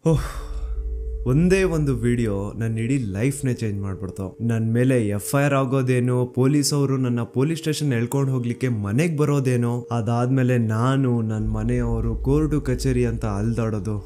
ಓಹ್, ಒಂದೇ ಒಂದು ವಿಡಿಯೋ ನನ್ನ ಇಡೀ ಲೈಫ್ನೇ ಚೇಂಜ್ ಮಾಡ್ಬಿಡ್ತು. ನನ್ನ ಮೇಲೆ FIR ಆಗೋದೇನೋ, ಪೊಲೀಸ್ ಅವರು ನನ್ನ ಪೊಲೀಸ್ ಸ್ಟೇಷನ್ ಎಳ್ಕೊಂಡು ಹೋಗ್ಲಿಕ್ಕೆ ಮನೆಗೆ ಬರೋದೇನೋ, ಅದಾದ್ಮೇಲೆ ನಾನು ನನ್ನ ಮನೆಯವರು ಕೋರ್ಟು ಕಚೇರಿ ಅಂತ ಅಲ್ದಾಡೋದು.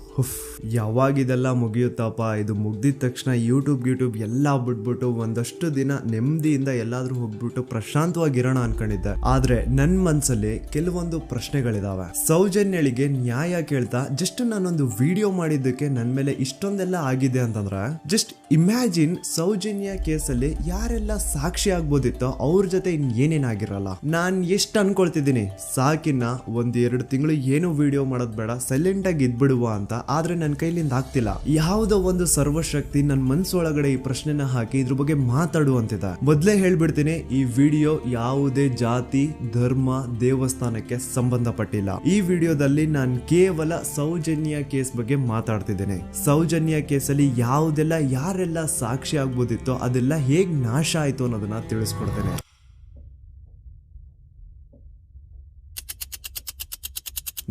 ಯಾವಾಗ ಇದೆಲ್ಲ ಮುಗಿಯುತ್ತಪ್ಪ, ಇದು ಮುಗ್ದಿದ ತಕ್ಷಣ ಯೂಟ್ಯೂಬ್ ಎಲ್ಲ ಬಿಟ್ಬಿಟ್ಟು ಒಂದಷ್ಟು ದಿನ ನೆಮ್ಮದಿಯಿಂದ ಎಲ್ಲಾದ್ರೂ ಹೋಗ್ಬಿಟ್ಟು ಪ್ರಶಾಂತವಾಗಿರೋಣ ಅನ್ಕೊಂಡಿದ್ದೆ. ಆದ್ರೆ ನನ್ನ ಮನ್ಸಲ್ಲಿ ಕೆಲವೊಂದು ಪ್ರಶ್ನೆಗಳಿದಾವೆ. ಸೌಜನ್ಯಳಿಗೆ ನ್ಯಾಯ ಕೇಳ್ತಾ ಜಸ್ಟ್ ನಾನೊಂದು ವಿಡಿಯೋ ಮಾಡಿದ್ದಕ್ಕೆ ನನ್ನ ಮೇಲೆ ಇಷ್ಟೊಂದೆಲ್ಲ ಆಗಿದೆ ಅಂತಂದ್ರೆ, ಜಸ್ಟ್ ಇಮ್ಯಾಜಿನ್ ಸೌಜನ್ಯ ಕೇಸಲ್ಲಿ ಯಾರೆಲ್ಲ ಸಾಕ್ಷಿ ಆಗ್ಬೋದಿತ್ತೋ ಅವ್ರ ಜೊತೆ ಏನೇನಾಗಿರಲ್ಲ. ನಾನ್ ಎಷ್ಟು ಅನ್ಕೊಳ್ತಿದ್ದೀನಿ, ಸಾಕಿನ್ನ 1-2 ತಿಂಗಳು ಏನು ವಿಡಿಯೋ ಮಾಡೋದ್ ಬೇಡ, ಸೈಲೆಂಟ್ ಆಗಿ ಇದ್ಬಿಡುವ ಅಂತ. ಆದ್ರೆ ನನ್ನ ಕೈಲಿಂದ ಆಗ್ತಿಲ್ಲ. ಯಾವುದೋ ಒಂದು ಸರ್ವಶಕ್ತಿ ನನ್ನ ಮನ್ಸೊಳಗಡೆ ಈ ಪ್ರಶ್ನೆನ ಹಾಕಿ ಇದ್ರ ಬಗ್ಗೆ ಮಾತಾಡುವಂತಿದೆ. ಮೊದ್ಲೇ ಹೇಳ್ಬಿಡ್ತೀನಿ, ಈ ವಿಡಿಯೋ ಯಾವುದೇ ಜಾತಿ, ಧರ್ಮ, ದೇವಸ್ಥಾನಕ್ಕೆ ಸಂಬಂಧಪಟ್ಟಿಲ್ಲ. ಈ ವಿಡಿಯೋದಲ್ಲಿ ನಾನು ಕೇವಲ ಸೌಜನ್ಯ ಕೇಸ್ ಬಗ್ಗೆ ಮಾತಾಡ್ತಿದ್ದೇನೆ. ಸೌಜನ್ಯ ಕೇಸಲ್ಲಿ ಯಾವುದೆಲ್ಲ ಯಾರೆಲ್ಲ ಸಾಕ್ಷಿ ಆಗ್ಬೋದಿತ್ತೋ ಅದೆಲ್ಲ ಹೇಗ್ ನಾಶ ಆಯ್ತು ಅನ್ನೋದನ್ನ ತಿಳಿಸ್ಕೊಡ್ತೇನೆ.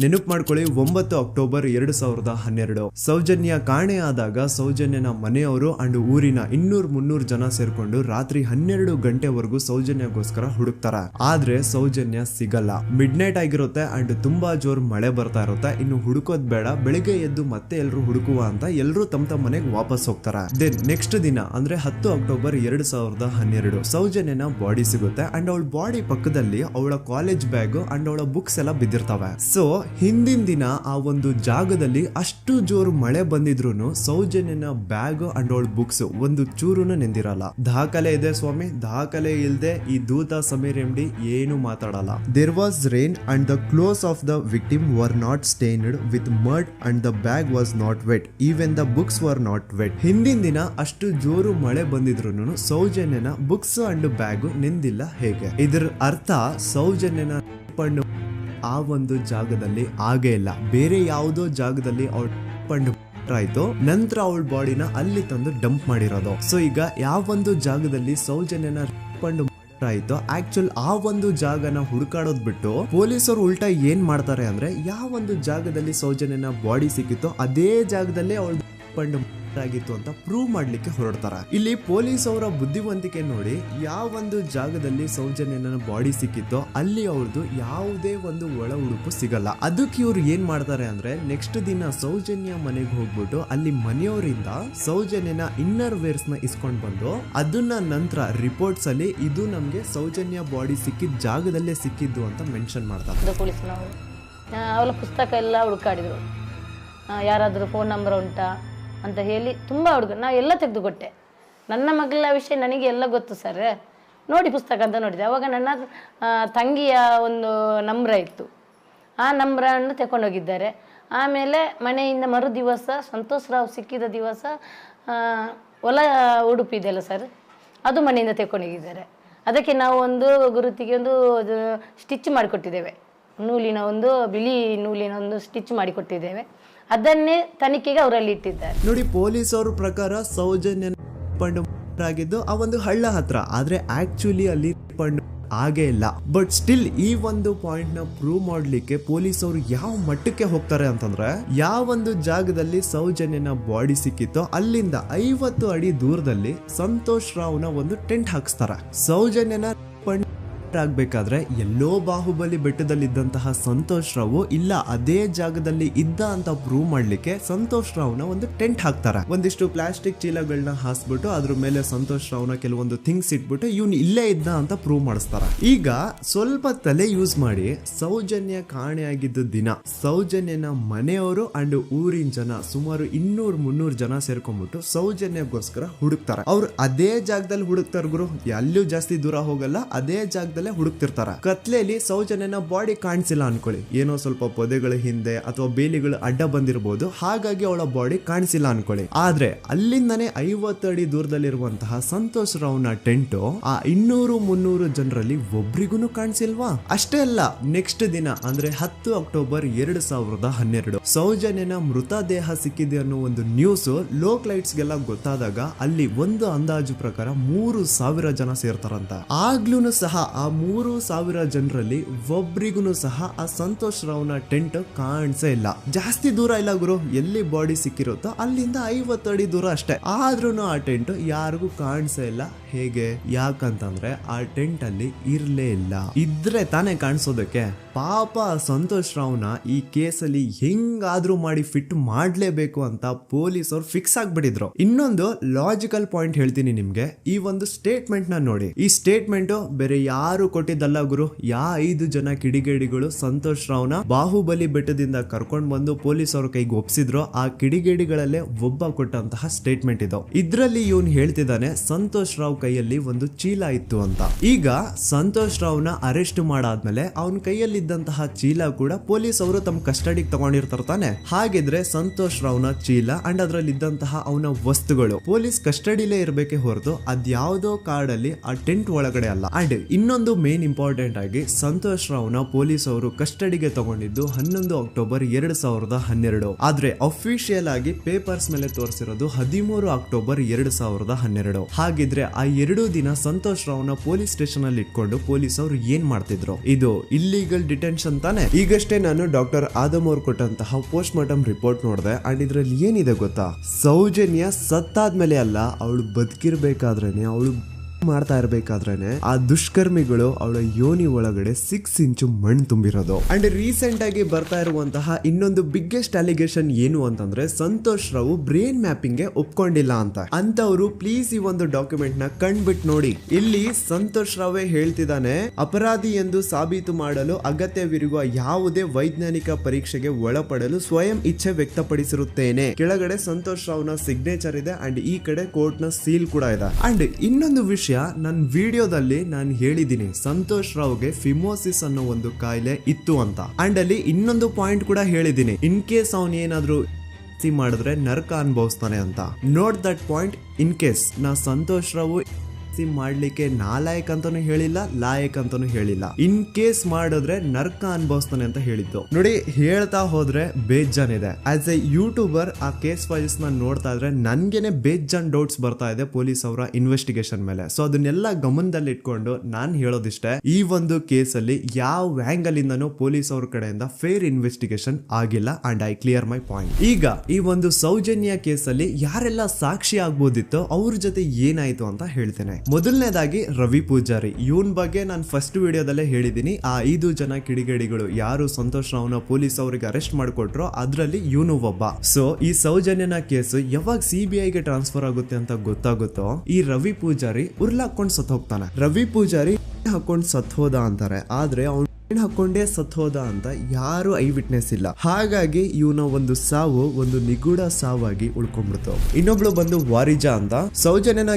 ನೆನಪು ಮಾಡ್ಕೊಳ್ಳಿ, 9 ಅಕ್ಟೋಬರ್ 2012 ಸೌಜನ್ಯ ಕಾಣೆ ಆದಾಗ ಸೌಜನ್ಯನ ಮನೆಯವರು ಅಂಡ್ ಊರಿನ 200-300 ಜನ ಸೇರ್ಕೊಂಡು ರಾತ್ರಿ 12 ಗಂಟೆವರೆಗೂ ಸೌಜನ್ಯಗೋಸ್ಕರ ಹುಡುಕ್ತಾರ. ಆದ್ರೆ ಸೌಜನ್ಯ ಸಿಗಲ್ಲ. ಮಿಡ್ ನೈಟ್ ಆಗಿರುತ್ತೆ ಅಂಡ್ ತುಂಬಾ ಜೋರ್ ಮಳೆ ಬರ್ತಾ ಇರುತ್ತೆ. ಇನ್ನು ಹುಡುಕೋದ್ ಬೇಡ, ಬೆಳಿಗ್ಗೆ ಎದ್ದು ಮತ್ತೆ ಎಲ್ರು ಹುಡುಕುವ ಅಂತ ಎಲ್ರು ತಮ್ಮ ಮನೆಗೆ ವಾಪಸ್ ಹೋಗ್ತಾರ. ದೆನ್ ನೆಕ್ಸ್ಟ್ ದಿನ ಅಂದ್ರೆ 10 ಅಕ್ಟೋಬರ್ 2012 ಸೌಜನ್ಯನ ಬಾಡಿ ಸಿಗುತ್ತೆ ಅಂಡ್ ಅವಳ ಬಾಡಿ ಪಕ್ಕದಲ್ಲಿ ಅವಳ ಕಾಲೇಜ್ ಬ್ಯಾಗ್ ಅಂಡ್ ಅವಳ ಬುಕ್ಸ್ ಎಲ್ಲ ಬಿದ್ದಿರ್ತವೆ. ಸೊ ಹಿಂದಿನ ದಿನ ಆ ಒಂದು ಜಾಗದಲ್ಲಿ ಅಷ್ಟು ಜೋರು ಮಳೆ ಬಂದಿದ್ರು ಸೌಜನ್ಯನ ಬ್ಯಾಗ್ ಅಂಡ್ ಅವಳ ಬುಕ್ಸ್ ಒಂದು ಚೂರುನು ನೆಂದಿರಲ್ಲ. ದಾಖಲೆ ಇದೆ ಸ್ವಾಮಿ, ದಾಖಲೆ ಇಲ್ದೆ ಈ ದೂತ ಸಮೀರ್ MD ಏನು ಮಾತಾಡಲ್ಲ. There was rain and the clothes of the victim were not stained with mud and the bag was not wet, even the books were not wet. ಹಿಂದಿನ ದಿನ ಅಷ್ಟು ಜೋರು ಮಳೆ ಬಂದಿದ್ರು ಸೌಜನ್ಯನ ಬುಕ್ಸ್ ಅಂಡ್ ಬ್ಯಾಗ್ ನೆಂದಿಲ್ಲ. ಹೇಗೆ? ಇದರ ಅರ್ಥ ಸೌಜನ್ಯನ ಆ ಒಂದು ಜಾಗದಲ್ಲಿ ಆಗೇ ಇಲ್ಲ, ಬೇರೆ ಯಾವುದೋ ಜಾಗದಲ್ಲಿ ಅವಳು ಆಯ್ತು. ನಂತರ ಅವಳ ಬಾಡಿನ ಅಲ್ಲಿ ತಂದು ಡಂಪ್ ಮಾಡಿರೋದು. ಸೊ ಈಗ ಯಾವೊಂದು ಜಾಗದಲ್ಲಿ ಸೌಜನ್ಯನ ಆಯ್ತು, ಆಕ್ಚುಲ್ ಆ ಒಂದು ಜಾಗನ ಹುಡುಕಾಡೋದ್ ಬಿಟ್ಟು ಪೊಲೀಸರು ಉಲ್ಟಾ ಏನ್ ಮಾಡ್ತಾರೆ ಅಂದ್ರೆ, ಯಾವೊಂದು ಜಾಗದಲ್ಲಿ ಸೌಜನ್ಯನ ಬಾಡಿ ಸಿಕ್ಕಿತ್ತೋ ಅದೇ ಜಾಗದಲ್ಲೇ ಅವಳು ಆಗಿತ್ತು ಅಂತ ಪ್ರೂವ್ ಮಾಡ್ಲಿಕ್ಕೆ ಹೊರಡ್ತಾರ. ಇಲ್ಲಿ ಪೊಲೀಸ್ ಅವರ ಬುದ್ಧಿವಂತಿಕೆ ನೋಡಿ, ಯಾವೊಂದು ಜಾಗದಲ್ಲಿ ಸೌಜನ್ಯನ ಬಾಡಿ ಸಿಕ್ಕಿತ್ತೋ ಅಲ್ಲಿ ಅವ್ರದ್ದು ಯಾವುದೇ ಒಂದು ಒಳ ಉಡುಪು ಸಿಗಲ್ಲ. ಅದಕ್ಕೆ ಇವ್ರು ಏನ್ ಮಾಡ್ತಾರೆ ಅಂದ್ರೆ, ನೆಕ್ಸ್ಟ್ ದಿನ ಸೌಜನ್ಯ ಮನೆಗೆ ಹೋಗ್ಬಿಟ್ಟು ಅಲ್ಲಿ ಮನೆಯವರಿಂದ ಸೌಜನ್ಯನ ಇನ್ನರ್ ವೇರ್ಸ್ ನ ಇಸ್ಕೊಂಡ್ ಬಂದು ಅದನ್ನ ನಂತರ ರಿಪೋರ್ಟ್ಸ್ ಅಲ್ಲಿ ಇದು ನಮ್ಗೆ ಸೌಜನ್ಯ ಬಾಡಿ ಸಿಕ್ಕಿದ ಜಾಗದಲ್ಲೇ ಸಿಕ್ಕಿದ್ದು ಅಂತ ಮೆನ್ಷನ್ ಮಾಡ್ತಾರೆ. ಪೊಲೀಸ್ನವರು ಅವಳ ಪುಸ್ತಕ ಎಲ್ಲ ಹುಡುಕಾಡಿದ್ರು, ಯಾರಾದ್ರೂ ಫೋನ್ ನಂಬರ್ ಉಂಟಾ ಅಂತ ಹೇಳಿ ತುಂಬ ನಾ ಎಲ್ಲ ತೆಗೆದುಕೊಟ್ಟೆ. ನನ್ನ ಮಗಳ ವಿಷಯ ನನಗೆ ಎಲ್ಲ ಗೊತ್ತು ಸರ್, ನೋಡಿ ಪುಸ್ತಕ ಅಂತ ನೋಡಿದೆ. ಅವಾಗ ನನ್ನ ತಂಗಿಯ ಒಂದು ನಂಬ್ರ ಇತ್ತು, ಆ ನಂಬ್ರನ್ನು ತಗೊಂಡೋಗಿದ್ದಾರೆ. ಆಮೇಲೆ ಮನೆಯಿಂದ ಮರು ದಿವಸ ಸಂತೋಷ್ ರಾವ್ ಸಿಕ್ಕಿದ ದಿವಸ ಹೊಲ ಉಡುಪಿದೆಯಲ್ಲ ಸರ್, ಅದು ಮನೆಯಿಂದ ತಗೊಂಡೋಗಿದ್ದಾರೆ. ಅದಕ್ಕೆ ನಾವು ಒಂದು ಗುರುತಿಗೆ ಒಂದು ಸ್ಟಿಚ್ ಮಾಡಿಕೊಟ್ಟಿದ್ದೇವೆ, ನೂಲಿನ ಒಂದು ಬಿಳಿ ನೂಲಿನ ಒಂದು ಸ್ಟಿಚ್ ಮಾಡಿಕೊಟ್ಟಿದ್ದೇವೆ. ಅದನ್ನೇ ತನಿಖೆಗೆ ಅವರಲ್ಲಿ ಇಟ್ಟಿದ್ದಾರೆ. ನೋಡಿ, ಪೊಲೀಸ್ ಅವ್ರ ಪ್ರಕಾರ ಸೌಜನ್ಯ ಆಗಿದ್ದು ಆ ಒಂದು ಹಳ್ಳ ಹತ್ರ, ಆದ್ರೆ ಆಕ್ಚುಲಿ ಅಲ್ಲಿ ಆಗೇ ಇಲ್ಲ. ಬಟ್ ಸ್ಟಿಲ್ ಈ ಒಂದು ಪಾಯಿಂಟ್ ನ ಪ್ರೂವ್ ಮಾಡ್ಲಿಕ್ಕೆ ಪೊಲೀಸ್ ಅವರು ಯಾವ ಮಟ್ಟಕ್ಕೆ ಹೋಗ್ತಾರೆ ಅಂತಂದ್ರೆ, ಯಾವೊಂದು ಜಾಗದಲ್ಲಿ ಸೌಜನ್ಯನ ಬಾಡಿ ಸಿಕ್ಕಿತ್ತೋ ಅಲ್ಲಿಂದ 50 ಅಡಿ ದೂರದಲ್ಲಿ ಸಂತೋಷ್ ರಾವ್ನ ಒಂದು ಟೆಂಟ್ ಹಾಕ್ಸ್ತಾರ. ಸೌಜನ್ಯನ ಆಗ್ಬೇಕಾದ್ರೆ ಎಲ್ಲೋ ಬಾಹುಬಲಿ ಬೆಟ್ಟದಲ್ಲಿ ಇದ್ದಂತಹ ಸಂತೋಷ್ ರಾವ್ ಇಲ್ಲ ಅದೇ ಜಾಗದಲ್ಲಿ ಇದ್ದ ಅಂತ ಪ್ರೂವ್ ಮಾಡ್ಲಿಕ್ಕೆ ಸಂತೋಷ್ ರಾವ್ನ ಒಂದು ಟೆಂಟ್ ಹಾಕ್ತಾರೆ. ಒಂದಿಷ್ಟು ಪ್ಲಾಸ್ಟಿಕ್ ಚೀಲಗಳನ್ನ ಹಾಸ್ಬಿಟ್ಟು ಅದ್ರ ಮೇಲೆ ಸಂತೋಷ್ ರಾವ್ನ ಕೆಲವೊಂದು ಥಿಂಗ್ಸ್ ಇಟ್ಬಿಟ್ಟು ಇವ್ನು ಇಲ್ಲೇ ಇದ್ದ ಅಂತ ಪ್ರೂವ್ ಮಾಡಿಸ್ತಾರ. ಈಗ ಸ್ವಲ್ಪ ತಲೆ ಯೂಸ್ ಮಾಡಿ, ಸೌಜನ್ಯ ಕಾಣೆಯಾಗಿದ್ದ ದಿನ ಸೌಜನ್ಯನ ಮನೆಯವರು ಅಂಡ್ ಊರಿನ ಜನ ಸುಮಾರು 200-300 ಜನ ಸೇರ್ಕೊಂಡ್ಬಿಟ್ಟು ಸೌಜನ್ಯಗೋಸ್ಕರ ಹುಡುಕ್ತಾರ. ಅವ್ರು ಅದೇ ಜಾಗದಲ್ಲಿ ಹುಡುಕ್ತಾರ ಗುರು, ಎಲ್ಲೂ ಜಾಸ್ತಿ ದೂರ ಹೋಗಲ್ಲ, ಅದೇ ಜಾಗದಲ್ಲಿ ಹುಡುಕ್ತಿರ್ತಾರ. ಕತ್ಲೆಯಲ್ಲಿ ಸೌಜನ್ಯನ ಬಾಡಿ ಕಾಣಿಸಿಲ್ಲ ಅನ್ಕೊಳ್ಳಿ, ಏನೋ ಸ್ವಲ್ಪ ಪೊದೆಗಳ ಹಿಂದೆ ಅಥವಾ ಬೇಲಿಗಳು ಅಡ್ಡ ಬಂದಿರಬಹುದು, ಹಾಗಾಗಿ ಅವಳ ಬಾಡಿ ಕಾಣಿಸಿಲ್ಲ ಅನ್ಕೊಳ್ಳಿ. ಆದ್ರೆ ಅಲ್ಲಿಂದನೇ 50 ಅಡಿ ದೂರದಲ್ಲಿರುವಂತಹ ಸಂತೋಷ್ ರಾವ್ನ ಟೆಂಟ್ ಆ 200-300 ಜನರಲ್ಲಿ ಒಬ್ರಿಗೂ ಕಾಣಿಸಿಲ್ವಾ? ಅಷ್ಟೇ ಅಲ್ಲ, ನೆಕ್ಸ್ಟ್ ದಿನ ಅಂದ್ರೆ 10 ಅಕ್ಟೋಬರ್ 2012 ಸೌಜನ್ಯನ ಮೃತದೇಹ ಸಿಕ್ಕಿದೆ ಅನ್ನೋ ಒಂದು ನ್ಯೂಸ್ ಲೋಕ್ ಲೈಟ್ಸ್ ಗೆಲ್ಲ ಗೊತ್ತಾದಾಗ ಅಲ್ಲಿ ಒಂದು ಅಂದಾಜು ಪ್ರಕಾರ 3000 ಜನ ಸೇರ್ತಾರಂತ. ಆಗ್ಲೂ ಸಹ ಆ 3,000 ಜನರಲ್ಲಿ ಒಬ್ರಿಗೂ ಸಹ ಆ ಸಂತೋಷ್ ರಾವ್ನ ಟೆಂಟ್ ಕಾಣಿಸೇ ಇಲ್ಲ. ಜಾಸ್ತಿ ದೂರ ಇಲ್ಲ ಗುರು, ಎಲ್ಲಿ ಬಾಡಿ ಸಿಕ್ಕಿರುತ್ತೋ ಅಲ್ಲಿಂದ 50 ಅಡಿ ದೂರ ಅಷ್ಟೇ. ಆದ್ರೂ ಆ ಟೆಂಟ್ ಯಾರಿಗೂ ಕಾಣಿಸೇ ಇಲ್ಲ. ಹೇಗೆ? ಯಾಕಂತಂದ್ರೆ ಆ ಟೆಂಟ್ ಅಲ್ಲಿ ಇರ್ಲೇ ಇಲ್ಲ. ಇದ್ರೆ ತಾನೇ ಕಾಣಿಸೋದಕ್ಕೆ. ಪಾಪ ಸಂತೋಷ್ ರಾವ್ನ ಈ ಕೇಸಲ್ಲಿ ಹೆಂಗಾದ್ರೂ ಮಾಡಿ ಫಿಟ್ ಮಾಡ್ಲೇಬೇಕು ಅಂತ ಪೊಲೀಸ್ ಅವ್ರು ಫಿಕ್ಸ್ ಆಗ್ಬಿಟ್ಟಿದ್ರು. ಇನ್ನೊಂದು ಲಾಜಿಕಲ್ ಪಾಯಿಂಟ್ ಹೇಳ್ತೀನಿ ನಿಮ್ಗೆ. ಈ ಒಂದು ಸ್ಟೇಟ್ಮೆಂಟ್ ನ ನೋಡಿ. ಈ ಸ್ಟೇಟ್ಮೆಂಟ್ ಬೇರೆ ಯಾರು ಕೊಟ್ಟಿದ್ದಲ್ಲ ಗುರು. 5 ಜನ ಕಿಡಿಗೇಡಿಗಳು ಸಂತೋಷ್ ರಾವ್ನ ಬಾಹುಬಲಿ ಬೆಟ್ಟದಿಂದ ಕರ್ಕೊಂಡ್ ಬಂದು ಪೊಲೀಸ್ ಅವ್ರ ಕೈಗೆ ಒಪ್ಸಿದ್ರು. ಆ ಕಿಡಿಗೇಡಿಗಳಲ್ಲೇ ಒಬ್ಬ ಕೊಟ್ಟಂತಹ ಸ್ಟೇಟ್ಮೆಂಟ್ ಇದು. ಇದ್ರಲ್ಲಿ ಇವನ್ ಹೇಳ್ತಿದ್ದಾನೆ ಸಂತೋಷ್ ರಾವ್ ಕೈಯಲ್ಲಿ ಒಂದು ಚೀಲ ಇತ್ತು ಅಂತ. ಈಗ ಸಂತೋಷ್ ರಾವ್ನ ಅರೆಸ್ಟ್ ಮಾಡಾದ್ಮೇಲೆ ಅವನ ಕೈಯಲ್ಲಿ ಇದ್ದಂತಹ ಚೀಲ ಕೂಡ ಪೊಲೀಸ್ ಅವರು ತಮ್ಮ ಕಸ್ಟಡಿಗೆ ತಗೊಂಡಿರ್ತಾರೆ ತಾನೆ. ಹಾಗಿದ್ರೆ ಸಂತೋಷ್ ರಾವ್ನ ಚೀಲ ಅಂಡ್ ಅದ್ರಲ್ಲಿ ಇದ್ದಂತಹ ಅವನ ವಸ್ತುಗಳು ಪೊಲೀಸ್ ಕಸ್ಟಡಿಲೇ ಇರ್ಬೇಕೆ ಹೊರತು ಅದ್ಯಾವುದೋ ಕಾಡಲ್ಲಿ ಆ ಟೆಂಟ್ ಒಳಗಡೆ ಅಲ್ಲ. ಅಂಡ್ ಇನ್ನೊಂದು ಮೇನ್ ಇಂಪಾರ್ಟೆಂಟ್ ಆಗಿ ಸಂತೋಷ್ ರಾವ್ನ ಪೊಲೀಸ್ ಅವರು ಕಸ್ಟಡಿಗೆ ತಗೊಂಡಿದ್ದು 11 ಅಕ್ಟೋಬರ್ 2012. ಆದ್ರೆ ಅಫಿಷಿಯಲ್ ಆಗಿ ಪೇಪರ್ಸ್ ಮೇಲೆ ತೋರಿಸಿರೋದು 13 ಅಕ್ಟೋಬರ್ 2012. ಹಾಗಿದ್ರೆ ಆ 2 ದಿನ ಸಂತೋಷ್ ರಾವ್ನ ಪೊಲೀಸ್ ಸ್ಟೇಷನ್ ಅಲ್ಲಿ ಇಟ್ಕೊಂಡು ಪೊಲೀಸ್ ಅವರು ಏನ್ ಮಾಡ್ತಿದ್ರು? ಇದು ಇಲ್ಲಿಗಲ್ ಡಿಟೆನ್ಷನ್ ತಾನೆ. ಈಗಷ್ಟೇ ನಾನು ಡಾಕ್ಟರ್ ಆದಮ್ ಅವ್ರು ಕೊಟ್ಟಂತಹ ಪೋಸ್ಟ್ ಮಾರ್ಟಮ್ ರಿಪೋರ್ಟ್ ನೋಡಿದೆ. ಅಂಡ್ ಇದ್ರಲ್ಲಿ ಏನಿದೆ ಗೊತ್ತಾ? ಸೌಜನ್ಯ ಸತ್ತಾದ್ಮೇಲೆ ಅಲ್ಲ, ಅವಳು ಬದುಕಿರ್ಬೇಕಾದ್ರೇನೆ, ಅವಳು ಮಾಡ್ತಾ ಇರ್ಬೇಕಾದ್ರೇನೆ ಆ ದುಷ್ಕರ್ಮಿಗಳು ಅವಳ ಯೋನಿ ಒಳಗಡೆ 6 ಇಂಚು ಮಣ್ಣು ತುಂಬಿರೋದು. ಅಂಡ್ ರೀಸೆಂಟ್ ಆಗಿ ಬರ್ತಾ ಇರುವಂತಹ ಇನ್ನೊಂದು ಬಿಗ್ಗೆಸ್ಟ್ ಅಲಿಗೇಷನ್ ಏನು ಅಂತಂದ್ರೆ ಸಂತೋಷ್ ರಾವ್ ಬ್ರೇನ್ ಮ್ಯಾಪಿಂಗ್ ಗೆ ಒಪ್ಕೊಂಡಿಲ್ಲ ಅಂತ. ಅಂತವ್ರು ಪ್ಲೀಸ್ ಈ ಒಂದು ಡಾಕ್ಯುಮೆಂಟ್ ನ ಕಂಡ್ಬಿಟ್ಟು ನೋಡಿ. ಇಲ್ಲಿ ಸಂತೋಷ್ ರಾವೇ ಹೇಳ್ತಿದ್ದಾನೆ, ಅಪರಾಧಿ ಎಂದು ಸಾಬೀತು ಮಾಡಲು ಅಗತ್ಯವಿರುವ ಯಾವುದೇ ವೈಜ್ಞಾನಿಕ ಪರೀಕ್ಷೆಗೆ ಒಳಪಡಲು ಸ್ವಯಂ ಇಚ್ಛೆ ವ್ಯಕ್ತಪಡಿಸಿರುತ್ತೇನೆ. ಕೆಳಗಡೆ ಸಂತೋಷ್ ರಾವ್ನ ಸಿಗ್ನೇಚರ್ ಇದೆ ಅಂಡ್ ಈ ಕಡೆ ಕೋರ್ಟ್ ನ ಸೀಲ್ ಕೂಡ ಇದೆ. ಅಂಡ್ ಇನ್ನೊಂದು ವಿಷಯ, ನನ್ನ ವಿಡಿಯೋದಲ್ಲಿ ನಾನು ಹೇಳಿದ್ದೀನಿ ಸಂತೋಷ್ ರಾವ್ಗೆ ಫಿಮೋಸಿಸ್ ಅನ್ನೋ ಒಂದು ಕಾಯಿಲೆ ಇತ್ತು ಅಂತ. ಅಂಡ್ ಅಲ್ಲಿ ಇನ್ನೊಂದು ಪಾಯಿಂಟ್ ಕೂಡ ಹೇಳಿದ್ದೀನಿ, ಇನ್ ಕೇಸ್ ಅವನ್ ಏನಾದ್ರು ಮಾಡಿದ್ರೆ ನರಕ ಅನುಭವಿಸ್ತಾನೆ ಅಂತ. Note that point. In case ನಾ ಸಂತೋಷ್ ರಾವ್ ಮಾಡ್ಲಿಕ್ಕೆ ನಾಲಾಯಕ್ ಅಂತಾನು ಹೇಳಿಲ್ಲ, ಲಾಯಕ್ ಅಂತಾನು ಹೇಳಿಲ್ಲ. ಇನ್ ಕೇಸ್ ಮಾಡಿದ್ರೆ ನರ್ಕ ಅನುಭವಿಸ್ತಾನೆ ಅಂತ ಹೇಳಿದ್ದು. ನೋಡಿ, ಹೇಳ್ತಾ ಹೋದ್ರೆ ಬೇಜಾನ್ ಇದೆ. ಆಸ್ ಎ ಯೂಟ್ಯೂಬರ್ ಆ ಕೇಸ್ ಫೈಲ್ಸ್ ನ ನೋಡ್ತಾ ಇದ್ರೆ ನನ್ಗೆನೆ ಬೇಜಾನ್ ಡೌಟ್ಸ್ ಬರ್ತಾ ಇದೆ ಪೊಲೀಸ್ ಅವರ ಇನ್ವೆಸ್ಟಿಗೇಷನ್ ಮೇಲೆ. ಸೊ ಅದನ್ನೆಲ್ಲ ಗಮನದಲ್ಲಿ ಇಟ್ಕೊಂಡು ನಾನ್ ಹೇಳೋದಿಷ್ಟೇ, ಈ ಒಂದು ಕೇಸ್ ಅಲ್ಲಿ ಯಾವ ಆಂಗಲ್ ಇಂದನೂ ಪೊಲೀಸ್ ಅವ್ರ ಕಡೆಯಿಂದ ಫೇರ್ ಇನ್ವೆಸ್ಟಿಗೇಷನ್ ಆಗಿಲ್ಲ. And I clear my point. ಈಗ ಈ ಒಂದು ಸೌಜನ್ಯ ಕೇಸ್ ಅಲ್ಲಿ ಯಾರೆಲ್ಲ ಸಾಕ್ಷಿ ಆಗ್ಬೋದಿತ್ತು, ಅವ್ರ ಜೊತೆ ಏನಾಯ್ತು ಅಂತ ಹೇಳ್ತೇನೆ. ಮೊದಲನೇದಾಗಿ ರವಿ ಪೂಜಾರಿ. ಇವನ್ ಬಗ್ಗೆ ನಾನು ಫಸ್ಟ್ ವಿಡಿಯೋದಲ್ಲೇ ಹೇಳಿದೀನಿ. ಆ 5 ಜನ ಕಿಡಿಗೇಡಿಗಳು ಯಾರು ಸಂತೋಷ್ ರಾವ್ನ ಪೊಲೀಸ್ ಅವರಿಗೆ ಅರೆಸ್ಟ್ ಮಾಡಿಕೊಟ್ರು ಅದ್ರಲ್ಲಿ ಇವನು ಒಬ್ಬ. ಸೊ ಈ ಸೌಜನ್ಯನ ಕೇಸ್ ಯಾವಾಗ CBI ಗೆ ಟ್ರಾನ್ಸ್ಫರ್ ಆಗುತ್ತೆ ಅಂತ ಗೊತ್ತಾಗುತ್ತೋ ಈ ರವಿ ಪೂಜಾರಿ ಉರ್ಲಾಕೊಂಡು ಸತ್ ಹೋಗ್ತಾನೆ. ರವಿ ಪೂಜಾರಿ ಹಾಕೊಂಡು ಸತ್ ಹೋದ ಅಂತಾರೆ, ಆದ್ರೆ ಅವ್ನು ಹಾಕೊಂಡೇ ಸತ್ ಹೋದ ಅಂತ ಯಾರು ಐ ವಿಟ್ನೆಸ್ ಇಲ್ಲ. ಹಾಗಾಗಿ ಇವನ ಒಂದು ಸಾವು ಒಂದು ನಿಗೂಢ ಸಾವಾಗಿ ಉಳ್ಕೊಂಡ್ಬಿಡ್ತು. ಇನ್ನೊಬ್ಳು ಬಂದು ವಾರಿಜಾ ಅಂತ. ಸೌಜನ್ಯನ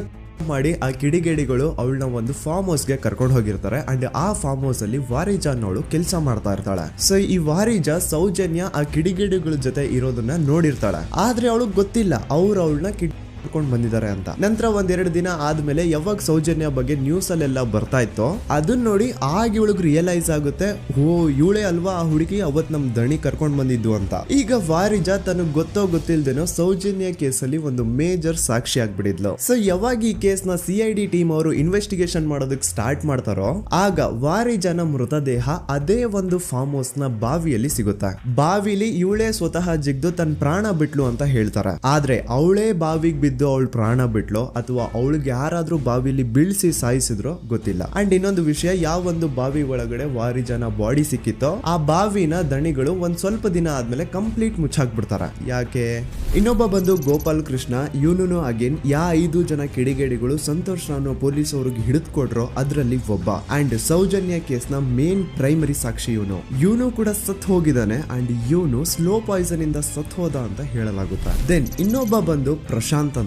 ಮಾಡಿ ಆ ಕಿಡಿಗೇಡಿಗಳು ಅವಳನ್ನ ಒಂದು ಫಾರ್ಮ್ ಹೌಸ್ ಗೆ ಕರ್ಕೊಂಡು ಹೋಗಿರ್ತಾರೆ. ಅಂಡ್ ಆ ಫಾರ್ಮ್ ಹೌಸ್ ಅಲ್ಲಿ ವಾರಿಜಾ ಅನ್ನೋಳು ಕೆಲಸ ಮಾಡ್ತಾ ಇರ್ತಾಳೆ. ಸೊ ಈ ವಾರಿಜಾ ಸೌಜನ್ಯ ಆ ಕಿಡಿಗೇಡಿಗಳ ಜೊತೆ ಇರೋದನ್ನ ನೋಡಿರ್ತಾಳೆ, ಆದ್ರೆ ಅವಳಿಗೆ ಗೊತ್ತಿಲ್ಲ ಅವ್ರು ಅವಳನ್ನ ಕೊಂಡು ಬಂದಿದ್ದಾರೆ ಅಂತ. ನಂತರ 1-2 ದಿನ ಆದ್ಮೇಲೆ ಯಾವಾಗ ಸೌಜನ್ಯ ಬಗ್ಗೆ ನ್ಯೂಸ್ ಅಲ್ಲೆಲ್ಲ ಬರ್ತಾ ಇತ್ತು ಅದನ್ನ ನೋಡಿ ಆಗ ಇವಳಿಗೆ ರಿಯಲೈಸ್ ಆಗುತ್ತೆ, ಓ ಇವಳೇ ಅಲ್ವಾ ಆ ಹುಡುಗಿ ಅವತ್ ನಮ್ ದಣಿ ಕರ್ಕೊಂಡ್ ಬಂದಿದ್ದು ಅಂತ. ಈಗ ವಾರಿಜಾ ತನಗ್ ಗೊತ್ತೋ ಗೊತ್ತಿಲ್ದೇನೋ ಸೌಜನ್ಯ ಕೇಸಲ್ಲಿ ಒಂದು ಮೇಜರ್ ಸಾಕ್ಷಿ ಆಗ್ಬಿಡಿದ್ಲು. ಸೊ ಯಾವಾಗ ಈ ಕೇಸ್ ನ CID ಟೀಮ್ ಅವರು ಇನ್ವೆಸ್ಟಿಗೇಷನ್ ಮಾಡೋದಕ್ಕೆ ಸ್ಟಾರ್ಟ್ ಮಾಡ್ತಾರೋ ಆಗ ವಾರಿಜಾನ ಮೃತದೇಹ ಅದೇ ಒಂದು ಫಾರ್ಮ್ ಹೌಸ್ ನ ಬಾವಿಯಲ್ಲಿ ಸಿಗುತ್ತೆ. ಬಾವಿಲಿ ಇವಳೇ ಸ್ವತಃ ಜಿಗ್ದು ತನ್ನ ಪ್ರಾಣ ಬಿಟ್ಲು ಅಂತ ಹೇಳ್ತಾರೆ. ಆದ್ರೆ ಅವಳೇ ಬಾವಿಗೆ ಬಿದ್ದು ಅವಳು ಪ್ರಾಣ ಬಿಟ್ಲು ಅಥವಾ ಅವಳಿಗೆ ಯಾರಾದ್ರೂ ಬಾವಿಲಿ ಬೀಳ್ಸಿ ಸಾಯಿಸಿದ್ರು ಗೊತ್ತಿಲ್ಲ. ಅಂಡ್ ಇನ್ನೊಂದು ವಿಷಯ, ಯಾವ ಒಂದು ಬಾವಿ ಒಳಗಡೆ ವಾರಿಜಾನ ಬಾಡಿ ಸಿಕ್ಕಿತ್ತೋ ಆ ಬಾವಿನ ದಣಿಗಳು ಒಂದ್ ಸ್ವಲ್ಪ ದಿನ ಆದ್ಮೇಲೆ ಕಂಪ್ಲೀಟ್ ಮುಚ್ಚಾಕ್ಬಿಡ್ತಾರೆ. ಯಾಕೆ? ಇನ್ನೊಬ್ಬ ಬಂದು ಗೋಪಾಲ್ ಕೃಷ್ಣ. ಇವನು ಅಗೇನ್ 5 ಜನ ಕಿಡಿಗೇಡಿಗಳು ಸಂತೋಷ್ ರಾವ್ನ ಪೊಲೀಸ್ ಅವ್ರಿಗೆ ಹಿಡಿದು ಕೊಟ್ರು ಅದ್ರಲ್ಲಿ ಒಬ್ಬ. ಅಂಡ್ ಸೌಜನ್ಯ ಕೇಸ್ ನ ಮೇನ್ ಪ್ರೈಮರಿ ಸಾಕ್ಷಿ ಇವನು ಕೂಡ ಸತ್ ಹೋಗಿದ್ದಾನೆ. ಅಂಡ್ ಇವನು ಸ್ಲೋ ಪಾಯ್ಸನ್ ಇಂದ ಸತ್ ಹೋದ ಅಂತ ಹೇಳಲಾಗುತ್ತೆ. ದೆನ್ ಇನ್ನೊಬ್ಬ ಬಂದು ಪ್ರಶಾಂತ್ ಅಂತ.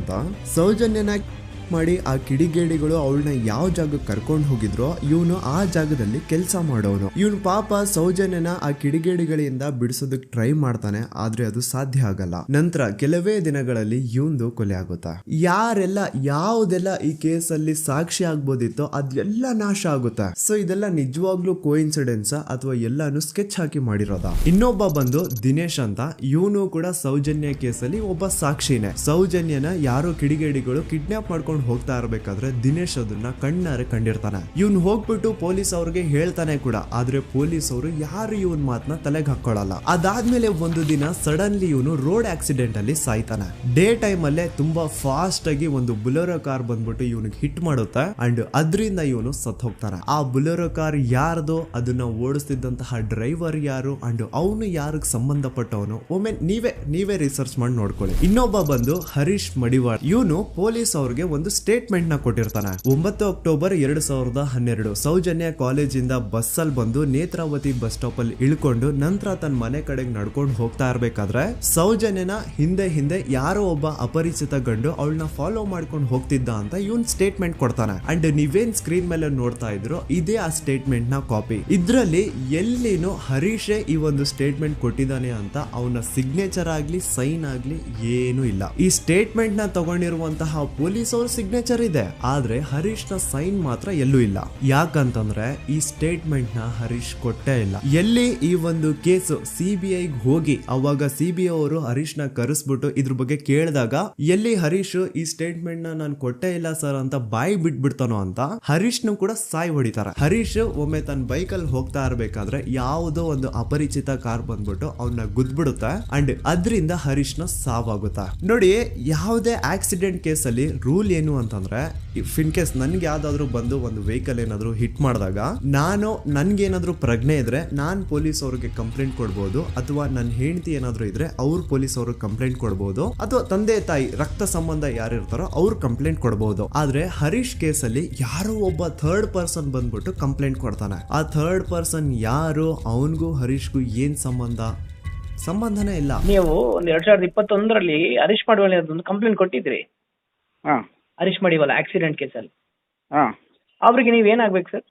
ಸೌಜನ್ಯನ ಮಾಡಿ ಆ ಕಿಡಿಗೇಡಿಗಳು ಅವಳನ್ನ ಯಾವ ಜಾಗಕ್ಕೆ ಕರ್ಕೊಂಡು ಹೋಗಿದ್ರೋ ಇವನು ಆ ಜಾಗದಲ್ಲಿ ಕೆಲಸ ಮಾಡೋನು. ಇವನು ಪಾಪ ಸೌಜನ್ಯನ ಆ ಕಿಡಿಗೇಡಿಗಳಿಂದ ಬಿಡಿಸೋದಕ್ಕೆ ಟ್ರೈ ಮಾಡ್ತಾನೆ, ಆದ್ರೆ ಅದು ಸಾಧ್ಯ ಆಗಲ್ಲ. ನಂತರ ಕೆಲವೇ ದಿನಗಳಲ್ಲಿ ಇವಂದು ಕೊಲೆ ಆಗುತ್ತಾ. ಯಾರೆಲ್ಲ ಯಾವುದೆಲ್ಲ ಈ ಕೇಸಲ್ಲಿ ಸಾಕ್ಷಿ ಆಗ್ಬೋದಿತ್ತೋ ಅದೆಲ್ಲ ನಾಶ ಆಗುತ್ತೆ. ಸೊ ಇದೆಲ್ಲ ನಿಜವಾಗ್ಲೂ ಕೋಇನ್ಸಿಡೆನ್ಸ್ ಅಥವಾ ಎಲ್ಲಾನು ಸ್ಕೆಚ್ ಹಾಕಿ ಮಾಡಿರೋದ. ಇನ್ನೊಬ್ಬ ಬಂದು ದಿನೇಶ್ ಅಂತ. ಇವನು ಕೂಡ ಸೌಜನ್ಯ ಕೇಸಲ್ಲಿ ಒಬ್ಬ ಸಾಕ್ಷಿನೇ. ಸೌಜನ್ಯನ ಯಾರೋ ಕಿಡಿಗೇಡಿಗಳು ಕಿಡ್ನಾಪ್ ಮಾಡ್ಕೊಂಡು ಮಾಡ್ಕೊಂಡು ಹೋಗ್ತಾ ಇರ್ಬೇಕಾದ್ರೆ ದಿನೇಶ್ ಅದನ್ನ ಕಣ್ಣಾರೆ ಕಂಡಿರ್ತಾನೆ. ಇವನ್ ಹೋಗ್ಬಿಟ್ಟು ಪೊಲೀಸ್ ಅವ್ರಿಗೆ ಹೇಳ್ತಾನೆ ಕೂಡ, ಆದ್ರೆ ಪೊಲೀಸ್ ಅವರು ಯಾರು ಇವನ್ ಮಾತನ್ನ ತಲೆಗೆ ಹಾಕೊಳ್ಳಲ್ಲ. ಅದಾದ್ಮೇಲೆ ಒಂದು ದಿನ ಸಡನ್ಲಿ ಇವನು ರೋಡ್ ಆಕ್ಸಿಡೆಂಟ್ ಅಲ್ಲಿ ಸಾಯ್ತಾನೆ. ಡೇ ಟೈಮ್ ಅಲ್ಲೇ ತುಂಬಾ ಫಾಸ್ಟ್ ಆಗಿ ಒಂದು ಬುಲೆರೋ ಕಾರ್ ಬಂದ್ಬಿಟ್ಟು ಇವನಿಗೆ ಹಿಟ್ ಮಾಡುತ್ತೆ ಅಂಡ್ ಅದರಿಂದ ಇವನು ಸತ್ ಹೋಗ್ತಾನೆ. ಆ ಬುಲೆರೋ ಕಾರ್ ಯಾರ್ದು, ಅದನ್ನ ಓಡಿಸ್ತಿದ್ದಂತಹ ಡ್ರೈವರ್ ಯಾರು ಅಂಡ್ ಅವನು ಯಾರಿಗೆ ಸಂಬಂಧಪಟ್ಟವನು, ಒಮ್ಮೆ ನೀವೇ ರಿಸರ್ಚ್ ಮಾಡಿ ನೋಡ್ಕೊಳ್ಳಿ. ಇನ್ನೊಬ್ಬ ಬಂದು ಹರೀಶ್ ಮಡಿವಾಳ್. ಇವನು ಪೊಲೀಸ್ ಅವ್ರಿಗೆ ಒಂದು ಸ್ಟೇಟ್ಮೆಂಟ್ ನ ಕೊಟ್ಟಿರ್ತಾನೆ. 9 ಅಕ್ಟೋಬರ್ 2012 ಸೌಜನ್ಯ ಕಾಲೇಜಿಂದ ಬಸ್ ಅಲ್ಲಿ ಬಂದು ನೇತ್ರಾವತಿ ಬಸ್ ಸ್ಟಾಪ್ ಅಲ್ಲಿ ಇಳ್ಕೊಂಡು ನಂತರ ತನ್ನ ಮನೆ ಕಡೆಗೆ ನಡ್ಕೊಂಡು ಹೋಗ್ತಾ ಇರ್ಬೇಕಾದ್ರೆ ಸೌಜನ್ಯನ ಹಿಂದೆ ಯಾರೋ ಒಬ್ಬ ಅಪರಿಚಿತ ಗಂಡು ಅವಳನ್ನ ಫಾಲೋ ಮಾಡ್ಕೊಂಡು ಹೋಗ್ತಿದ್ದ ಅಂತ ಇವನ್ ಸ್ಟೇಟ್ಮೆಂಟ್ ಕೊಡ್ತಾನೆ. ಅಂಡ್ ನೀವೇನ್ ಸ್ಕ್ರೀನ್ ಮೇಲೆ ನೋಡ್ತಾ ಇದ್ರು ಇದೇ ಆ ಸ್ಟೇಟ್ಮೆಂಟ್ ನ ಕಾಪಿ. ಇದ್ರಲ್ಲಿ ಎಲ್ಲಿನೂ ಹರೀಶೇ ಈ ಒಂದು ಸ್ಟೇಟ್ಮೆಂಟ್ ಕೊಟ್ಟಿದ್ದಾನೆ ಅಂತ ಅವನ ಸಿಗ್ನೇಚರ್ ಆಗ್ಲಿ ಸೈನ್ ಆಗ್ಲಿ ಏನೂ ಇಲ್ಲ. ಈ ಸ್ಟೇಟ್ಮೆಂಟ್ ನ ತಗೊಂಡಿರುವಂತಹ ಪೊಲೀಸ್ ಅವ್ರ ಸಿಗ್ನೇಚರ್ ಇದೆ, ಆದ್ರೆ ಹರೀಶ್ ನ ಸೈನ್ ಮಾತ್ರ ಎಲ್ಲೂ ಇಲ್ಲ. ಯಾಕಂತಂದ್ರೆ ಈ ಸ್ಟೇಟ್ಮೆಂಟ್ ನ ಹರೀಶ್ ಕೊಟ್ಟೇ ಇಲ್ಲ. ಎಲ್ಲಿ ಈ ಒಂದು ಕೇಸ್ CBI ಹೋಗಿ ಅವಾಗ CBI ಅವರು ಹರೀಶ್ ನ ಕರೆಸ್ಬಿಟ್ಟು ಇದ್ರ ಬಗ್ಗೆ ಕೇಳಿದಾಗ ಎಲ್ಲಿ ಹರೀಶ್ ಈ ಸ್ಟೇಟ್ಮೆಂಟ್ ನ ನಾನು ಕೊಟ್ಟೇ ಇಲ್ಲ ಸರ್ ಅಂತ ಬಾಯಿ ಬಿಟ್ಬಿಡ್ತಾನೋ ಅಂತ ಹರೀಶ್ ನು ಕೂಡ ಸಾಯ್ ಹೊಡಿತಾರೆ. ಹರೀಶ್ ಒಮ್ಮೆ ತನ್ನ ಬೈಕ್ ಅಲ್ಲಿ ಹೋಗ್ತಾ ಇರ್ಬೇಕಾದ್ರೆ ಯಾವುದೋ ಒಂದು ಅಪರಿಚಿತ ಕಾರ್ ಬಂದ್ಬಿಟ್ಟು ಅವನ್ನ ಗುದ್ಬಿಡುತ್ತೆ ಅಂಡ್ ಅದರಿಂದ ಹರೀಶ್ ನ ಸಾವಾಗುತ್ತೆ. ನೋಡಿ, ಯಾವುದೇ ಆಕ್ಸಿಡೆಂಟ್ ಕೇಸ್ ಅಲ್ಲಿ ರೂಲ್ ಏನು ಅಂತಂದ್ರೆ ಇನ್ ಕೇಸ್ ನನ್ಗೆ ಯಾವ್ದಾದ್ರು ಬಂದು ಒಂದು ವೆಹಿಕಲ್ ಏನಾದ್ರು ಹಿಟ್ ಮಾಡಿದಾಗ ನನ್ಗೇನಾದ್ರು ಪ್ರಜ್ಞೆ ಇದ್ರೆ ನಾನ್ ಪೊಲೀಸ್ ಅವ್ರಿಗೆ ಕಂಪ್ಲೇಂಟ್ ಕೊಡ್ಬೋದು, ಅಥವಾ ನನ್ನ ಹೆಂಡತಿ ಏನಾದ್ರು ಇದ್ರೆ ಅವ್ರು ಪೊಲೀಸ್ ಅವ್ರಿಗೆ ಕಂಪ್ಲೇಂಟ್ ಕೊಡ್ಬೋದು, ಅಥವಾ ತಂದೆ ತಾಯಿ ರಕ್ತ ಸಂಬಂಧ ಯಾರಿರ್ತಾರೋ ಅವ್ರು ಕಂಪ್ಲೇಂಟ್ ಕೊಡ್ಬೋದು. ಆದ್ರೆ ಹರೀಶ್ ಕೇಸ್ ಅಲ್ಲಿ ಯಾರೋ ಒಬ್ಬ ಥರ್ಡ್ ಪರ್ಸನ್ ಬಂದ್ಬಿಟ್ಟು ಕಂಪ್ಲೇಂಟ್ ಕೊಡ್ತಾನೆ. ಆ ಥರ್ಡ್ ಪರ್ಸನ್ ಯಾರು, ಅವನ್ಗೂ ಹರೀಶ್ಗೂ ಏನ್ ಸಂಬಂಧನೇ ಇಲ್ಲ. ನೀವು 2021 ಹರೀಶ್ ಮಡಿವಾಳ ಒಂದು ಕಂಪ್ಲೇಂಟ್ ಕೊಟ್ಟಿದ್ರಿ. ಹರೀಶ್ ಮಡಿವಾಳ ಆಕ್ಸಿಡೆಂಟ್ ಕೇಸಲ್ಲಿ. ಅವ್ರಿಗೆ ನೀವ್ ಏನಾಗ್ಬೇಕು ಸರ್?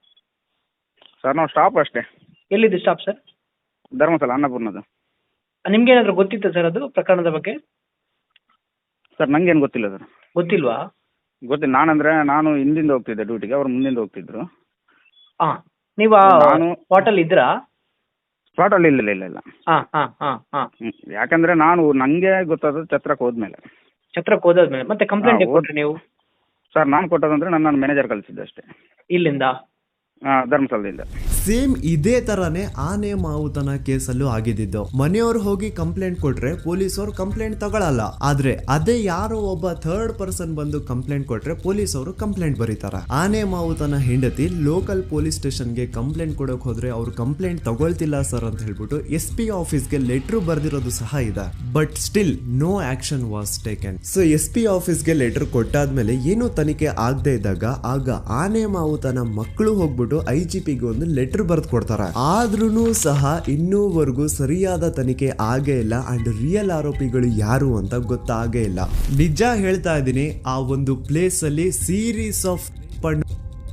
ಸರ್ ನಾವು ಸ್ಟಾಪ್ ಅಷ್ಟೇ. ಎಲ್ಲಿದ್ದು ಸ್ಟಾಪ್ ಸರ್? ಧರ್ಮಸ್ಥಳ ಅನ್ನಪೂರ್ಣದ. ನಿಮ್ಗೆ ಏನಾದ್ರು ಗೊತ್ತಿತ್ತ ಸರ್ ಅದು ಪ್ರಕರಣದ ಬಗ್ಗೆ? ಸರ್ ನಂಗೇನು ಗೊತ್ತಿಲ್ಲ ಸರ್. ಗೊತ್ತಿಲ್ವಾ? ಗೊತ್ತಿಲ್ಲ. ನಾನು ಹಿಂದಿಂದ ಹೋಗ್ತಿದ್ದೆ ಡ್ಯೂಟಿಗೆ, ಅವ್ರು ಮುಂದಿಂದ ಹೋಗ್ತಿದ್ರು. ನೀವು ಸ್ಪಾಟಲ್ಲಿ ಇದ್ರಾ? ಸ್ಪಾಟಲ್ಲಿ ಇಲ್ಲ. ಯಾಕಂದ್ರೆ ನಂಗೆ ಗೊತ್ತಾದ ಛತ್ರಕ್ಕೆ ಹೋದ್ಮೇಲೆ ಮತ್ತೆ ಕಂಪ್ಲೇಂಟ್ ಕೊಟ್ರಿ ನೀವು? ಸರ್ ನಾನು ಕೊಟ್ಟದಂದ್ರೆ ನನ್ನ ಮ್ಯಾನೇಜರ್ ಕಳಿಸಿದ್ದೆ ಅಷ್ಟೇ. ಇಲ್ಲಿಂದ? ಧರ್ಮಸ್ಥಳದಿಂದ. ಸೇಮ್ ಇದೇ ತರಾನೇ ಆನೆ ಮಾವುತನ ಕೇಸಲ್ಲೂ ಆಗಿದ್ದು. ಮನೆಯವ್ರು ಹೋಗಿ ಕಂಪ್ಲೇಂಟ್ ಕೊಟ್ರೆ ಪೊಲೀಸ್ ಅವರು ಕಂಪ್ಲೇಂಟ್ ತಗೊಳಲ್ಲ, ಆದ್ರೆ ಅದೇ ಯಾರೋ ಒಬ್ಬ ಥರ್ಡ್ ಪರ್ಸನ್ ಬಂದು ಕಂಪ್ಲೇಂಟ್ ಕೊಟ್ರೆ ಪೊಲೀಸ್ ಅವರು ಕಂಪ್ಲೇಂಟ್ ಬರೀತಾರೆ. ಆನೆ ಮಾವುತನ ಹೆಂಡತಿ ಲೋಕಲ್ ಪೊಲೀಸ್ ಸ್ಟೇಷನ್ಗೆ ಕಂಪ್ಲೇಂಟ್ ಕೊಡಕ್ ಹೋದ್ರೆ ಅವ್ರು ಕಂಪ್ಲೇಂಟ್ ತಗೊಳ್ತಿಲ್ಲ ಸರ್ ಅಂತ ಹೇಳ್ಬಿಟ್ಟು SP ಆಫೀಸ್ಗೆ ಲೆಟರ್ ಬರ್ದಿರೋದು ಸಹ ಇದೆ. But still no action was taken. So SP ಆಫೀಸ್ಗೆ ಲೆಟರ್ ಕೊಟ್ಟಾದ್ಮೇಲೆ ಏನು ತನಿಖೆ ಆಗದೆ ಇದ್ದಾಗ ಆಗ ಆನೆ ಮಾವುತನ ಮಕ್ಕಳು ಹೋಗ್ಬಿಟ್ಟು IGPಗೆ ಒಂದು ಲೆಟರ್ ಬರ್ದು ಕೊಡ್ತಾರೆ. ಆದ್ರೂ ಸಹ ಇನ್ನೂವರೆಗೂ ಸರಿಯಾದ ತನಿಖೆ ಆಗೇ ಇಲ್ಲ ಅಂಡ್ ರಿಯಲ್ ಆರೋಪಿಗಳು ಯಾರು ಅಂತ ಗೊತ್ತಾಗೇ ಇಲ್ಲ. ನಿಜ ಹೇಳ್ತಾ ಇದ್ದೀನಿ, ಆ ಒಂದು ಪ್ಲೇಸ್ ಅಲ್ಲಿ ಸೀರೀಸ್ ಆಫ್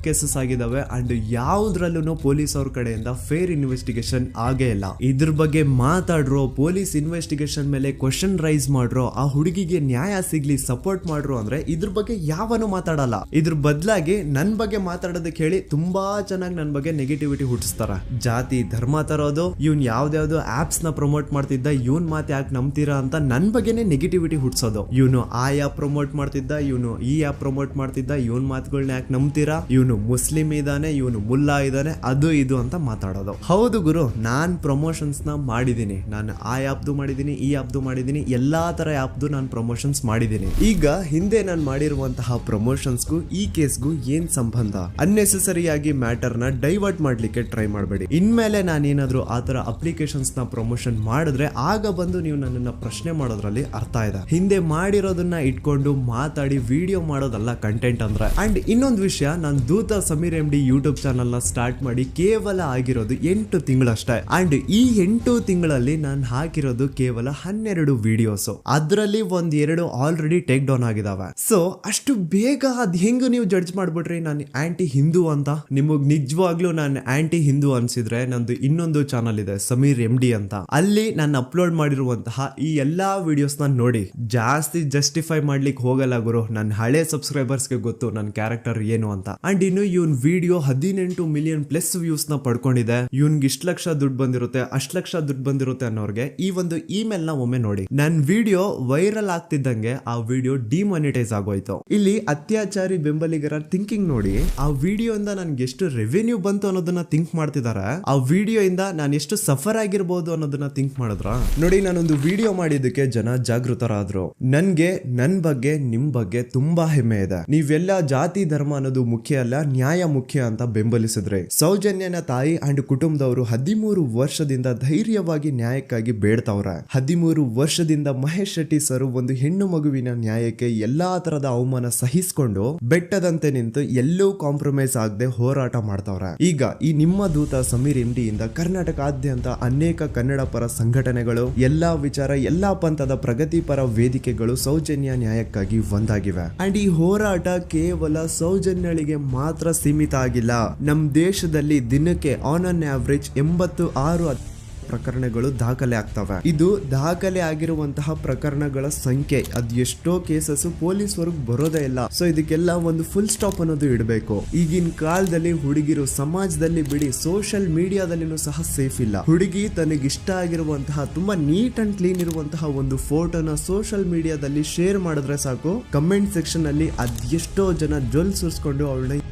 ಕೇಸಸ್ ಆಗಿದಾವೆ ಅಂಡ್ ಯಾವ್ದ್ರಲ್ಲೂ ಪೊಲೀಸ್ ಅವ್ರ ಕಡೆಯಿಂದ ಫೇರ್ ಇನ್ವೆಸ್ಟಿಗೇಷನ್ ಆಗೇ ಇಲ್ಲ. ಇದ್ರ ಬಗ್ಗೆ ಮಾತಾಡ್ರೋ, ಪೊಲೀಸ್ ಇನ್ವೆಸ್ಟಿಗೇಷನ್ ಮೇಲೆ ಕ್ವಶನ್ ರೈಸ್ ಮಾಡ್ರೋ, ಆ ಹುಡುಗಿಗೆ ನ್ಯಾಯ ಸಿಗ್ಲಿ ಸಪೋರ್ಟ್ ಮಾಡ್ರೋ ಅಂದ್ರೆ ಇದ್ರ ಬಗ್ಗೆ ಯಾವನು ಮಾತಾಡಲ್ಲ. ಇದ್ರ ಬದಲಾಗಿ ನನ್ ಬಗ್ಗೆ ಮಾತಾಡೋದಕ್ಕೆ ಹೇಳಿ ತುಂಬಾ ಚೆನ್ನಾಗಿ ನನ್ ಬಗ್ಗೆ ನೆಗೆಟಿವಿಟಿ ಹುಟ್ಟಿಸ್ತಾರ. ಜಾತಿ ಧರ್ಮ ತರೋದು, ಇವ್ನ್ ಯಾವ್ದಾವ್ದು ಆಪ್ಸ್ ನ ಪ್ರಮೋಟ್ ಮಾಡ್ತಿದ್ದ, ಇವನ್ ಮಾತು ಯಾಕೆ ನಂಬ್ತೀರಾ ಅಂತ ನನ್ ಬಗ್ಗೆನೆ ನೆಗೆಟಿವಿಟಿ ಹುಟ್ಟಿಸೋದು. ಇವನು ಆ ಆಪ್ ಪ್ರಮೋಟ್ ಮಾಡ್ತಿದ್ದ, ಇವನು ಈ ಆಪ್ ಪ್ರಮೋಟ್ ಮಾಡ್ತಿದ್ದ, ಇವನ್ ಮಾತುಗಳನ್ನ ಯಾಕೆ ನಂಬ್ತೀರಾ, ಇವನು ಮುಸ್ಲಿಂ ಇದಾನೆ, ಇವನು ಮುಲ್ಲಾ ಇದಾನೆ, ಅದು ಇದು ಅಂತ ಮಾತಾಡೋದು. ಹೌದು ಗುರು, ನಾನ್ ಪ್ರಮೋಷನ್ಸ್ ನ ಮಾಡಿದೀನಿ. ನಾನು ಆ ಆಪ್ದು ಮಾಡಿದೀನಿ, ಈ ಆಪ್ದು ಮಾಡಿದೀನಿ, ಎಲ್ಲಾ ತರ ಆಪ್ದು ನಾನು ಪ್ರಮೋಷನ್ಸ್ ಮಾಡಿದೀನಿ. ಈಗ ಹಿಂದೆ ನಾನು ಮಾಡಿರುವಂತಹ ಪ್ರಮೋಷನ್ಸ್ಗೂ ಈ ಕೇಸ್ಗೂ ಏನ್ ಸಂಬಂಧ? ಅನ್ನೆಸೆಸರಿ ಆಗಿ ಮ್ಯಾಟರ್ ನ ಡೈವರ್ಟ್ ಮಾಡ್ಲಿಕ್ಕೆ ಟ್ರೈ ಮಾಡಬೇಡಿ. ಇನ್ಮೇಲೆ ನಾನೇನಾದ್ರೂ ಆತರ ಅಪ್ಲಿಕೇಶನ್ಸ್ ನ ಪ್ರಮೋಷನ್ ಮಾಡಿದ್ರೆ ಆಗ ಬಂದು ನೀವು ನನ್ನನ್ನ ಪ್ರಶ್ನೆ ಮಾಡೋದ್ರಲ್ಲಿ ಅರ್ಥ ಇದೆ. ಹಿಂದೆ ಮಾಡಿರೋದನ್ನ ಇಟ್ಕೊಂಡು ಮಾತಾಡಿ ವಿಡಿಯೋ ಮಾಡೋದಲ್ಲ ಕಂಟೆಂಟ್ ಅಂದ್ರೆ. ಅಂಡ್ ಇನ್ನೊಂದು ವಿಷಯ, ನಾನು ದೂತ ಸಮೀರ್ MD ಯೂಟ್ಯೂಬ್ ಚಾನಲ್ ನ ಸ್ಟಾರ್ಟ್ ಮಾಡಿ ಕೇವಲ ಆಗಿರೋದು 8 ತಿಂಗಳಷ್ಟೇ. ಅಂಡ್ ಈ 8 ತಿಂಗಳಲ್ಲಿ ನಾನು ಹಾಕಿರೋದು ಕೇವಲ 12 ವಿಡಿಯೋಸ್. ಅದರಲ್ಲಿ 1-2 ಆಲ್ರೆಡಿ ಟೇಕ್ ಡೌನ್ ಆಗಿದಾವೆ. ಸೊ ಅಷ್ಟು ಬೇಗ ಅದ್ ಹೆಂಗ್ ನೀವು ಜಡ್ಜ್ ಮಾಡ್ಬಿಟ್ರಿ ನಾನು ಆಂಟಿ ಹಿಂದೂ ಅಂತ? ನಿಮಗ್ ನಿಜವಾಗ್ಲೂ ನಾನು ಆಂಟಿ ಹಿಂದೂ ಅನ್ಸಿದ್ರೆ ನಂದು ಇನ್ನೊಂದು ಚಾನಲ್ ಇದೆ ಸಮೀರ್ MD ಅಂತ. ಅಲ್ಲಿ ನಾನು ಅಪ್ಲೋಡ್ ಮಾಡಿರುವಂತಹ ಈ ಎಲ್ಲಾ ವಿಡಿಯೋಸ್ ನ ನೋಡಿ. ಜಾಸ್ತಿ ಜಸ್ಟಿಫೈ ಮಾಡ್ಲಿಕ್ಕೆ ಹೋಗಲ್ಲ ಗುರು, ನನ್ನ ಹಳೆ ಸಬ್ಸ್ಕ್ರೈಬರ್ಸ್ಗೆ ಗೊತ್ತು ನನ್ನ ಕ್ಯಾರೆಕ್ಟರ್ ಏನು ಅಂತ. ಅಂಡ್ ಇನ್ನು ಇವನ್ ವಿಡಿಯೋ 18 ಮಿಲಿಯನ್ ಪ್ಲಸ್ ವ್ಯೂಸ್ ನ ಪಡ್ಕೊಂಡಿದೆ. ಇವನ್ಗೆ ಇಷ್ಟ ಲಕ್ಷ ದುಡ್ಡು ಬಂದಿರುತ್ತೆ, ಅಷ್ಟ್ ಲಕ್ಷ ದುಡ್ಡು ಬಂದಿರುತ್ತೆ ಅನ್ನೋರ್ಗೆ ಈ ಒಂದು ಇಮೇಲ್ ನ ಒಮ್ಮೆ ನೋಡಿ. ನನ್ ವಿಡಿಯೋ ವೈರಲ್ ಆಗ್ತಿದ್ದಂಗೆ ಆ ವಿಡಿಯೋ ಡಿಮಾನಿಟೈಸ್ ಆಗೋಯ್ತು. ಇಲ್ಲಿ ಅತ್ಯಾಚಾರಿ ಬೆಂಬಲಿಗರ ಥಿಂಕಿಂಗ್ ನೋಡಿ. ಆ ವಿಡಿಯೋ ಇಂದ ನನ್ಗೆ ಎಷ್ಟು ರೆವೆನ್ಯೂ ಬಂತು ಅನ್ನೋದನ್ನ ಥಿಂಕ್ ಮಾಡ್ತಿದ್ದಾರೆ. ಆ ವಿಡಿಯೋ ಇಂದ ನಾನು ಎಷ್ಟು ಸಫರ್ ಆಗಿರ್ಬೋದು ಅನ್ನೋದನ್ನ ಥಿಂಕ್ ಮಾಡಿದ್ರ ನೋಡಿ. ನಾನೊಂದು ವಿಡಿಯೋ ಮಾಡಿದ್ದಕ್ಕೆ ಜನ ಜಾಗೃತರಾದ್ರು. ನನ್ಗೆ ನನ್ ಬಗ್ಗೆ ನಿಮ್ ಬಗ್ಗೆ ತುಂಬಾ ಹೆಮ್ಮೆ ಇದೆ. ನೀವೆಲ್ಲ ಜಾತಿ ಧರ್ಮ ಅನ್ನೋದು ಮುಖ್ಯ ಅಲ್ಲ, ನ್ಯಾಯ ಮುಖ್ಯ ಅಂತ ಬೆಂಬಲಿಸಿದ್ರೆ. ಸೌಜನ್ಯನ ತಾಯಿ ಅಂಡ್ ಕುಟುಂಬದವರು 13 ವರ್ಷದಿಂದ ಧೈರ್ಯವಾಗಿ ನ್ಯಾಯಕ್ಕಾಗಿ ಬೇಡ್ತಾವ್ರೆ. 13 ವರ್ಷದಿಂದ ಮಹೇಶ್ ಶೆಟ್ಟಿ ಸರ್ ಒಂದು ಹೆಣ್ಣು ಮಗುವಿನ ನ್ಯಾಯಕ್ಕೆ ಎಲ್ಲಾ ತರದ ಅವಮಾನ ಸಹಿಸಿಕೊಂಡು ಬೆಟ್ಟದಂತೆ ನಿಂತು ಎಲ್ಲೂ ಕಾಂಪ್ರಮೈಸ್ ಆಗದೆ ಹೋರಾಟ ಮಾಡ್ತಾವ್ರೆ. ಈಗ ಈ ನಿಮ್ಮ ದೂತ ಸಮೀರ್ MD ಇಂದ ಕರ್ನಾಟಕಾದ್ಯಂತ ಅನೇಕ ಕನ್ನಡ ಪರ ಸಂಘಟನೆಗಳು, ಎಲ್ಲಾ ವಿಚಾರ, ಎಲ್ಲಾ ಪಂಥದ ಪ್ರಗತಿಪರ ವೇದಿಕೆಗಳು ಸೌಜನ್ಯ ನ್ಯಾಯಕ್ಕಾಗಿ ಒಂದಾಗಿವೆ. ಅಂಡ್ ಈ ಹೋರಾಟ ಕೇವಲ ಸೌಜನ್ಯಳಿಗೆ ಮಾತ್ರ ಸೀಮಿತ ಆಗಿಲ್ಲ. ನಮ್ ದೇಶದಲ್ಲಿ ದಿನಕ್ಕೆ ಆನ್ ಅನ್ ಆವರೇಜ್ 86 ಪ್ರಕರಣಗಳು ದಾಖಲೆ ಆಗ್ತವೆ. ಇದು ದಾಖಲೆ ಆಗಿರುವಂತಹ ಪ್ರಕರಣಗಳ ಸಂಖ್ಯೆ. ಅದ್ ಎಷ್ಟೋ ಕೇಸಸ್ ಪೊಲೀಸ್ ವರ್ಗ್ ಬರೋದೇ ಇಲ್ಲ. ಸೊ ಇದಕ್ಕೆಲ್ಲ ಒಂದು ಫುಲ್ ಸ್ಟಾಪ್ ಅನ್ನೋದು ಇಡಬೇಕು. ಈಗಿನ ಕಾಲದಲ್ಲಿ ಹುಡುಗಿರು ಸಮಾಜದಲ್ಲಿ ಬಿಡಿ, ಸೋಷಿಯಲ್ ಮೀಡಿಯಾದಲ್ಲಿನೂ ಸಹ ಸೇಫ್ ಇಲ್ಲ. ಹುಡುಗಿ ತನಗಿಷ್ಟ ಆಗಿರುವಂತಹ ತುಂಬಾ ನೀಟ್ ಅಂಡ್ ಕ್ಲೀನ್ ಇರುವಂತಹ ಒಂದು ಫೋಟೋನ ಸೋಷಿಯಲ್ ಮೀಡಿಯಾದಲ್ಲಿ ಶೇರ್ ಮಾಡಿದ್ರೆ ಸಾಕು, ಕಮೆಂಟ್ ಸೆಕ್ಷನ್ ಅಲ್ಲಿ ಅದೆಷ್ಟೋ ಜನ ಜೊಲ್ ಸುರಿಸ್ಕೊಂಡು ಅವಳನ್ನ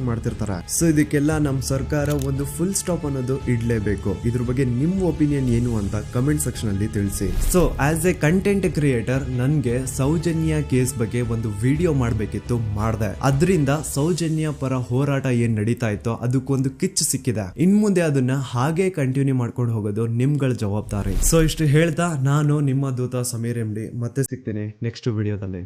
ಮಾಡ್ತಿರ್ತಾರೆ. ಸೊ ಇದಕ್ಕೆಲ್ಲ ನಮ್ ಸರ್ಕಾರ ಒಂದು ಫುಲ್ ಸ್ಟಾಪ್ ಅನ್ನೋದು ಇಡ್ಲೇಬೇಕು. ಇದ್ರ ಬಗ್ಗೆ ನಿಮ್ ಒಪಿನಿಯನ್ ಏನು ಅಂತ ಕಮೆಂಟ್ ಸೆಕ್ಷನ್ ಅಲ್ಲಿ ತಿಳಿಸಿ. So as A content creator ನನ್ಗೆ ಸೌಜನ್ಯ ಕೇಸ್ ಬಗ್ಗೆ ಒಂದು ವಿಡಿಯೋ ಮಾಡ್ಬೇಕಿತ್ತು, ಮಾಡ್ದೆ. ಅದರಿಂದ ಸೌಜನ್ಯ ಪರ ಹೋರಾಟ ಏನ್ ನಡೀತಾ ಇತ್ತೋ ಅದಕ್ಕೊಂದು ಕಿಚ್ಚು ಸಿಕ್ಕಿದೆ. ಇನ್ ಮುಂದೆ ಅದನ್ನ ಹಾಗೆ ಕಂಟಿನ್ಯೂ ಮಾಡ್ಕೊಂಡು ಹೋಗೋದು ನಿಮ್ಗಳ ಜವಾಬ್ದಾರಿ. ಸೊ ಇಷ್ಟು ಹೇಳ್ತಾ ನಾನು ನಿಮ್ಮ ದೂತ ಸಮೀರ್ MD ಮತ್ತೆ ಸಿಗ್ತೀನಿ ನೆಕ್ಸ್ಟ್ ವಿಡಿಯೋದಲ್ಲಿ.